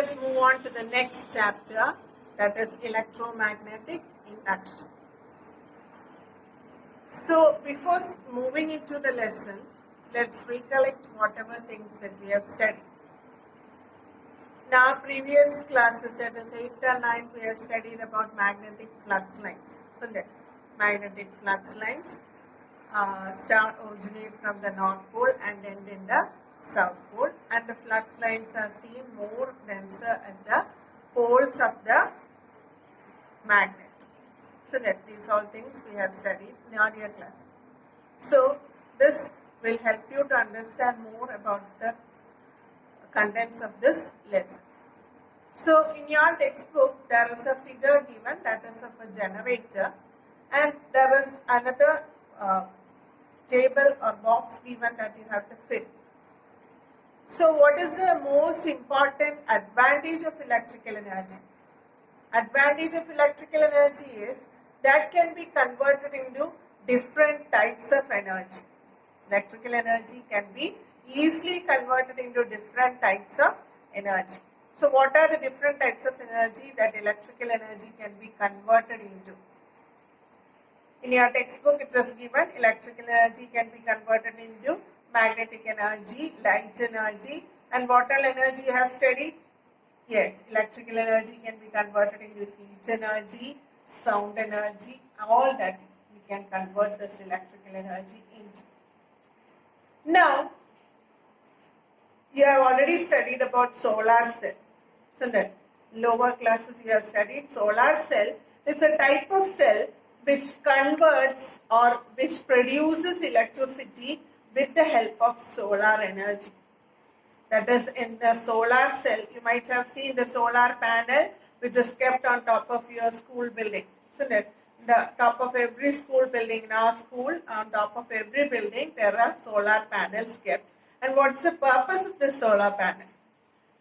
us move on to the next chapter, that is electromagnetic induction. So before moving into the lesson, let's recollect whatever things that we have studied. In our previous classes, that is 8th and 9th, we have studied about magnetic flux lines. So that magnetic flux lines originate from the North Pole and end in the South Pole, and the flux lines are seen more denser at the poles of the magnet. So that these all things we have studied in earlier classes. So this will help you to understand more about the contents of this lesson. So in your textbook there is a figure given, that is of a generator, and there is another table or box given that you have to fill. So what is the most important advantage of electrical energy? Advantage of electrical energy is that can be converted into different types of energy. Electrical energy can be easily converted into different types of energy. So what are the different types of energy that electrical energy can be converted into? In your textbook it is given electrical energy can be converted into magnetic energy, light energy, and what all energy you have studied? Yes, electrical energy can be converted into heat energy, sound energy, all that we can convert this electrical energy into. Now, you have already studied about solar cell. So that lower classes you have studied solar cell is a type of cell which converts or which produces electricity with the help of solar energy. That is, in the solar cell, you might have seen the solar panel which is kept on top of your school building, isn't it? The top of every school building in our school, on top of every building, there are solar panels kept. And what's the purpose of the solar panel?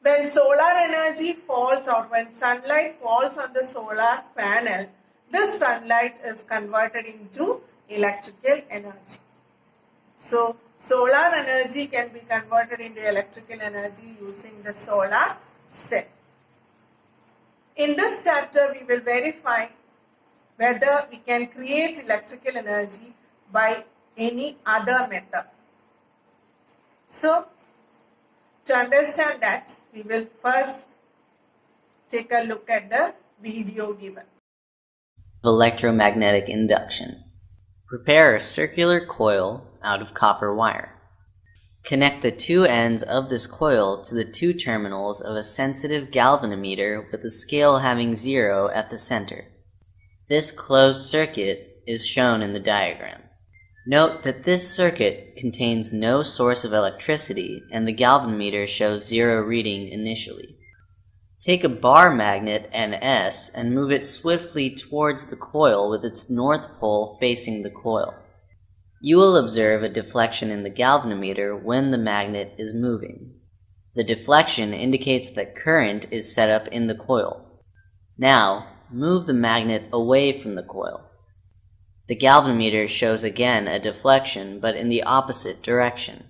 When solar energy falls or when sunlight falls on the solar panel, this sunlight is converted into electrical energy. So, solar energy can be converted into electrical energy using the solar cell. In this chapter, we will verify whether we can create electrical energy by any other method. So, to understand that, we will first take a look at the video given. Electromagnetic induction. Prepare a circular coil out of copper wire. Connect the two ends of this coil to the two terminals of a sensitive galvanometer with a scale having 0 at the center. This closed circuit is shown in the diagram. Note that this circuit contains no source of electricity and the galvanometer shows 0 reading initially. Take a bar magnet NS and move it swiftly towards the coil with its north pole facing the coil. You will observe a deflection in the galvanometer when the magnet is moving. The deflection indicates that current is set up in the coil. Now, move the magnet away from the coil. The galvanometer shows again a deflection, but in the opposite direction.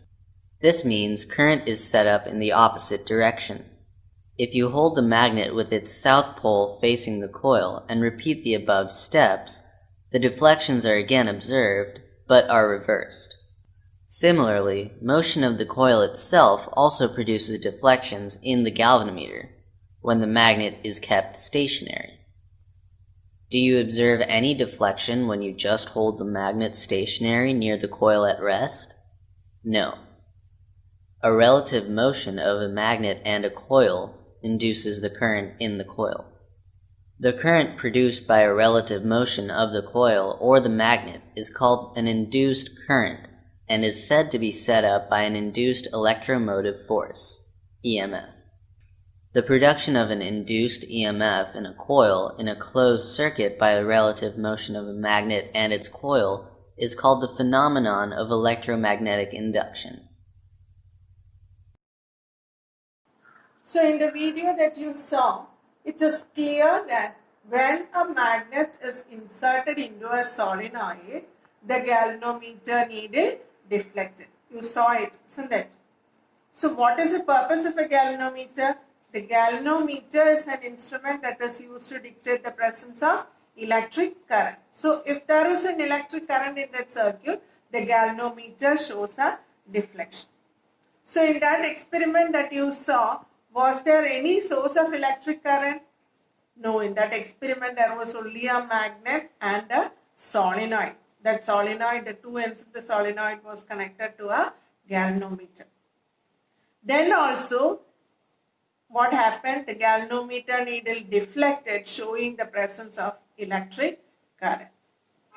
This means current is set up in the opposite direction. If you hold the magnet with its south pole facing the coil and repeat the above steps, the deflections are again observed, but are reversed. Similarly, motion of the coil itself also produces deflections in the galvanometer when the magnet is kept stationary. Do you observe any deflection when you just hold the magnet stationary near the coil at rest? No. A relative motion of a magnet and a coil induces the current in the coil. The current produced by a relative motion of the coil or the magnet is called an induced current and is said to be set up by an induced electromotive force, EMF. The production of an induced EMF in a coil in a closed circuit by the relative motion of a magnet and its coil is called the phenomenon of electromagnetic induction. So in the video that you saw, it is clear that when a magnet is inserted into a solenoid, the galvanometer needle deflected. You saw it, isn't it? So what is the purpose of a galvanometer? The galvanometer is an instrument that is used to dictate the presence of electric current. So if there is an electric current in that circuit, the galvanometer shows a deflection. So in that experiment that you saw, was there any source of electric current? No, in that experiment there was only a magnet and a solenoid. That solenoid, the two ends of the solenoid was connected to a galvanometer. Then also, what happened? The galvanometer needle deflected, showing the presence of electric current.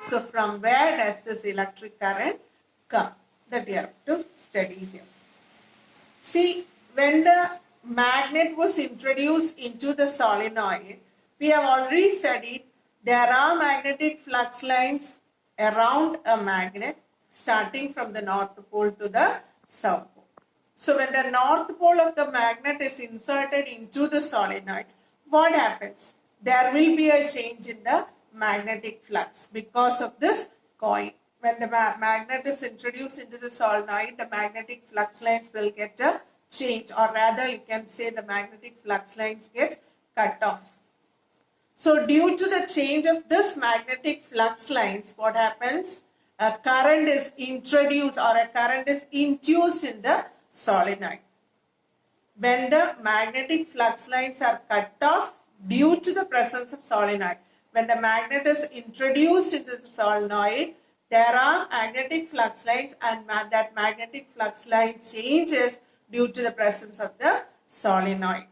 So from where does this electric current come? That you have to study here. See, when the magnet was introduced into the solenoid, we have already studied there are magnetic flux lines around a magnet starting from the north pole to the south pole. So when the north pole of the magnet is inserted into the solenoid, what happens? There will be a change in the magnetic flux because of this coil. When the magnet is introduced into the solenoid, the magnetic flux lines will get a change, or rather you can say the magnetic flux lines gets cut off. So due to the change of this magnetic flux lines, what happens? A current is introduced or a current is induced in the solenoid. When the magnetic flux lines are cut off due to the presence of solenoid, when the magnet is introduced into the solenoid, there are magnetic flux lines, and that magnetic flux line changes due to the presence of the solenoid.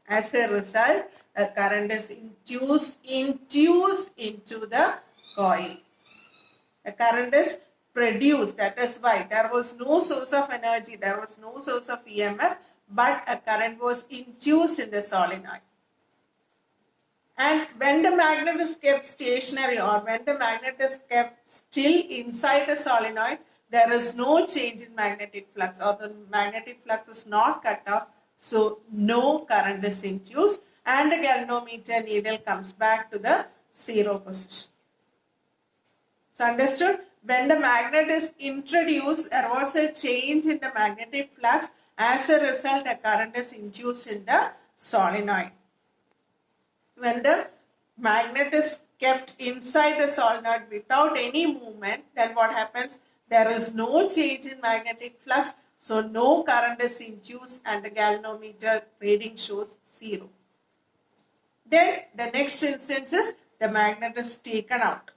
As a result, a current is induced into the coil. A current is produced. That is why there was no source of energy, there was no source of EMF, but a current was induced in the solenoid. And when the magnet is kept stationary, or when the magnet is kept still inside the solenoid, there is no change in magnetic flux, or the magnetic flux is not cut off, so no current is induced, and the galvanometer needle comes back to the zero position. So understood? When the magnet is introduced, there was a change in the magnetic flux. As a result, a current is induced in the solenoid. When the magnet is kept inside the solenoid without any movement, then what happens? There is no change in magnetic flux, so no current is induced, and the galvanometer reading shows 0. Then the next instance is the magnet is taken out.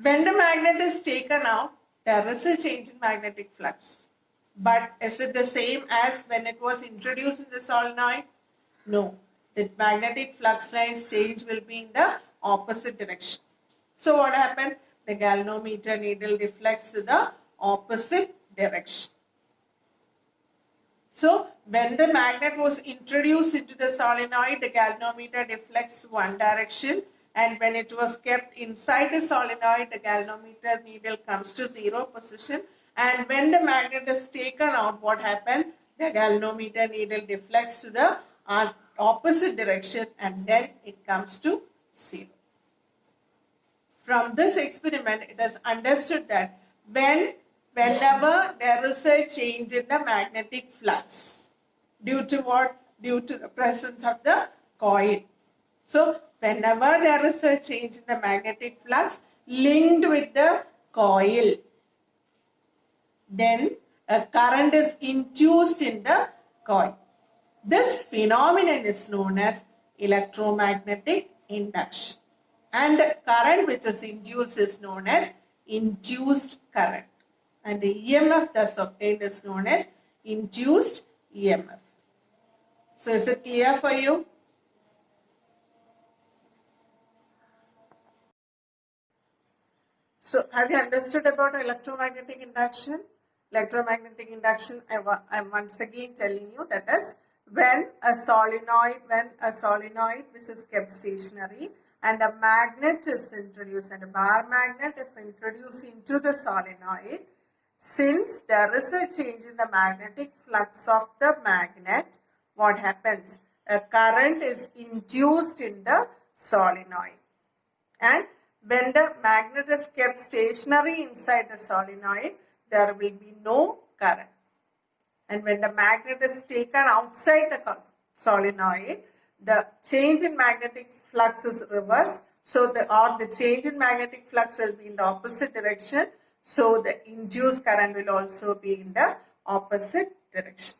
When the magnet is taken out, there is a change in magnetic flux. But is it the same as when it was introduced in the solenoid? No. The magnetic flux lines change will be in the opposite direction. So what happened? The galvanometer needle deflects to the opposite direction. So when the magnet was introduced into the solenoid, the galvanometer deflects to one direction, and when it was kept inside the solenoid, the galvanometer needle comes to 0 position, and when the magnet is taken out, what happened? The galvanometer needle deflects to the opposite direction, and then it comes to 0. From this experiment, it is understood that whenever there is a change in the magnetic flux, due to what? Due to the presence of the coil. So whenever there is a change in the magnetic flux linked with the coil, then a current is induced in the coil. This phenomenon is known as electromagnetic induction, and the current which is induced is known as induced current, and the EMF thus obtained is known as induced EMF. So is it clear for you? So have you understood about electromagnetic induction? Electromagnetic induction, I'm once again telling you, that is when a solenoid which is kept stationary and a magnet is introduced, and a bar magnet is introduced into the solenoid, since there is a change in the magnetic flux of the magnet, what happens? A current is induced in the solenoid, and when the magnet is kept stationary inside the solenoid, there will be no current. And when the magnet is taken outside the solenoid, the change in magnetic flux is reversed. So the change in magnetic flux will be in the opposite direction. So the induced current will also be in the opposite direction.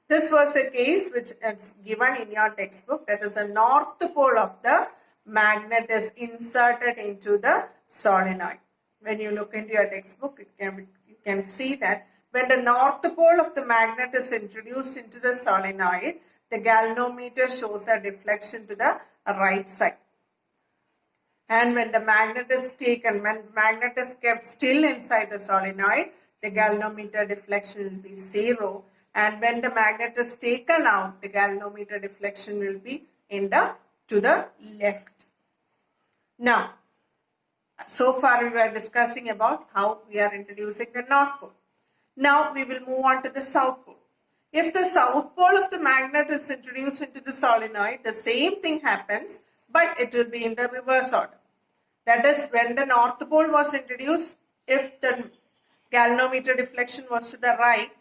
This was the case which is given in your textbook. That is, a north pole of the magnet is inserted into the solenoid. When you look into your textbook, you can see that when the north pole of the magnet is introduced into the solenoid, the galvanometer shows a deflection to the right side. And when the magnet is taken, when magnet is kept still inside the solenoid, the galvanometer deflection will be 0. And when the magnet is taken out, the galvanometer deflection will be to the left. Now, so far we were discussing about how we are introducing the north pole. Now we will move on to the south pole. If the south pole of the magnet is introduced into the solenoid, the same thing happens, but it will be in the reverse order. That is, when the north pole was introduced, if the galvanometer deflection was to the right,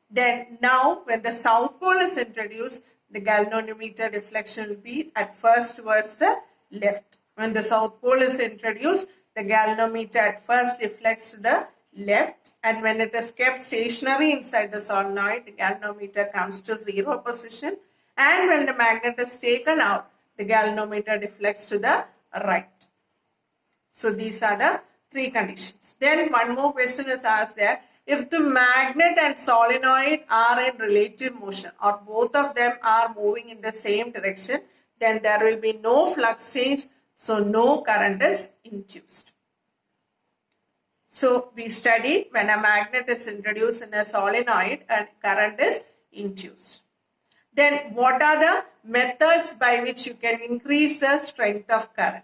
then now when the south pole is introduced, the galvanometer deflection will be at first towards the left. When the south pole is introduced, the galvanometer at first deflects to the left, and when it is kept stationary inside the solenoid, the galvanometer comes to 0 position, and when the magnet is taken out, the galvanometer deflects to the right. So these are the 3 conditions. Then one more question is asked there. If the magnet and solenoid are in relative motion, or both of them are moving in the same direction, then there will be no flux change, so no current is induced. So we studied when a magnet is introduced in a solenoid and current is induced. Then what are the methods by which you can increase the strength of current?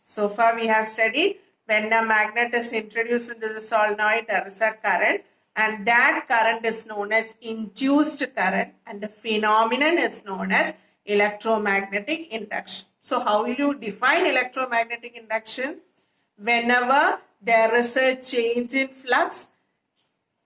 So far we have studied when a magnet is introduced into the solenoid, there is a current, and that current is known as induced current, and the phenomenon is known as electromagnetic induction. So how will you define electromagnetic induction? Whenever there is a change in flux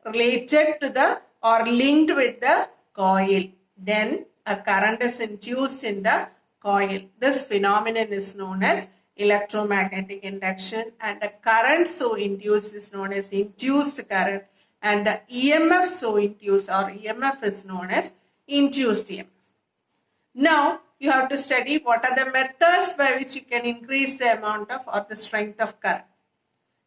related to the or linked with the coil, then a current is induced in the coil. This phenomenon is known as electromagnetic induction, and the current so induced is known as induced current, and the EMF so induced or EMF is known as induced EMF. Now you have to study what are the methods by which you can increase the amount of or the strength of current.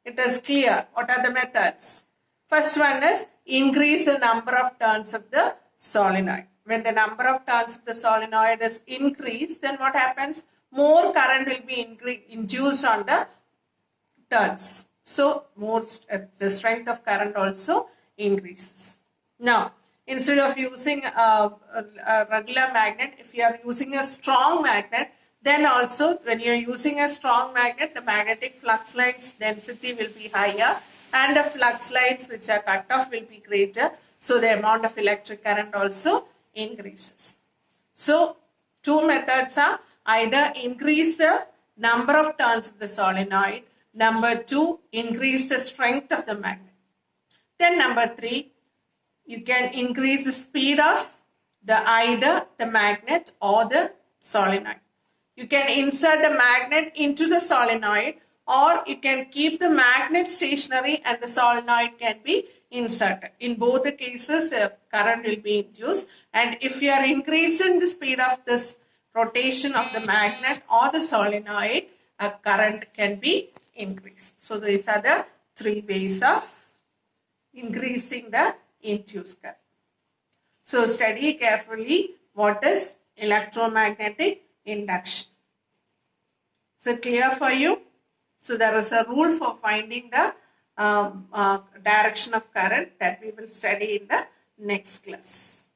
It is clear. What are the methods? First one is increase the number of turns of the solenoid. When the number of turns of the solenoid is increased, then what happens? More current will be induced on the turns. So the strength of current also increases. Now, instead of using a regular magnet, if you are using a strong magnet, then also when you are using a strong magnet, the magnetic flux lines density will be higher and the flux lines which are cut off will be greater. So the amount of electric current also increases. So 2 methods are either increase the number of turns of the solenoid, number 2, increase the strength of the magnet. Then number 3, you can increase the speed of either the magnet or the solenoid. You can insert the magnet into the solenoid, or you can keep the magnet stationary and the solenoid can be inserted. In both the cases, current will be induced, and if you are increasing the speed of this rotation of the magnet or the solenoid, a current can be increased. So these are the 3 ways of increasing the induced current. So study carefully what is electromagnetic induction. So clear for you? So there is a rule for finding the direction of current that we will study in the next class.